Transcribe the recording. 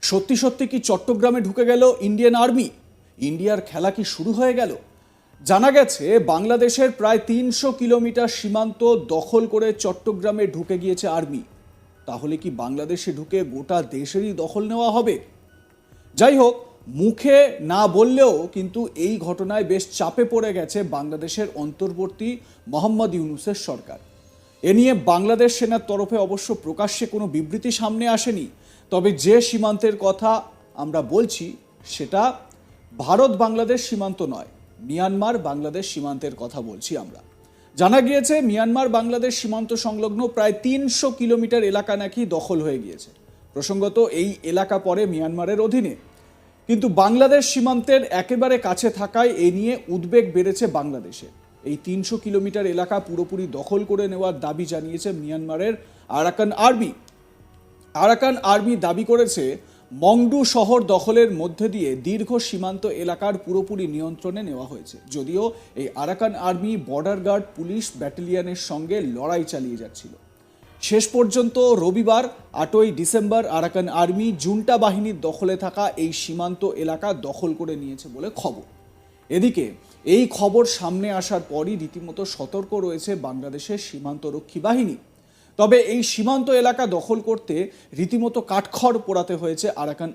সত্যি সত্যি কি চট্টগ্রামে ঢুকে গেল ইন্ডিয়ান আর্মি? ইন্ডিয়ার খেলা কি শুরু হয়ে গেল? জানা গেছে বাংলাদেশের প্রায় ৩০০ কিলোমিটার সীমান্ত দখল করে চট্টগ্রামে ঢুকে গিয়েছে আর্মি। তাহলে কি বাংলাদেশে ঢুকে গোটা দেশেরই দখল নেওয়া হবে? যাই হোক, মুখে না বললেও কিন্তু এই ঘটনায় বেশ চাপে পড়ে গেছে বাংলাদেশের অন্তর্বর্তী মোহাম্মদ ইউনূসের সরকার। এ নিয়ে বাংলাদেশ সেনার তরফে অবশ্য প্রকাশ্যে কোনো বিবৃতি সামনে আসেনি। তবে যে সীমান্তের কথা আমরা বলছি সেটা ভারত বাংলাদেশ সীমান্ত নয়, মিয়ানমার বাংলাদেশ সীমান্তের কথা বলছি আমরা। জানা গিয়েছে মিয়ানমার বাংলাদেশ সীমান্ত সংলগ্ন প্রায় ৩০০ কিলোমিটার এলাকা নাকি দখল হয়ে গিয়েছে। প্রসঙ্গত এই এলাকা পড়ে মিয়ানমারের অধীনে, কিন্তু বাংলাদেশ সীমান্তের একেবারে কাছে থাকায় এ নিয়ে উদ্বেগ বেড়েছে বাংলাদেশে। এই ৩০০ কিলোমিটার এলাকা পুরোপুরি দখল করে নেওয়ার দাবি জানিয়েছে মিয়ানমারের আরাকান আর্মি। আরাকান আর্মি দাবি করেছে মংডু শহর দখলের মধ্যে দিয়ে দীর্ঘ সীমান্ত এলাকার পুরোপুরি নিয়ন্ত্রণে নেওয়া হয়েছে। যদিও এই Arakan army border guard police ব্যাটালিয়নের সঙ্গে লড়াই চালিয়ে যাচ্ছিল। শেষ পর্যন্ত রবিবার ৮ই ডিসেম্বর আরাকান আর্মি জুন্টা বাহিনীর দখলে থাকা এই সীমান্ত এলাকা দখল করে নিয়েছে বলে খবর। এদিকে এই খবর সামনে আসার পরই রীতিমতো সতর্ক রয়েছে বাংলাদেশের সীমান্তরক্ষী বাহিনী। তবে এই সীমান্ত এলাকা দখল করতে রীতিমতো কাঠখড় পোড়াতে হয়েছে আরাকান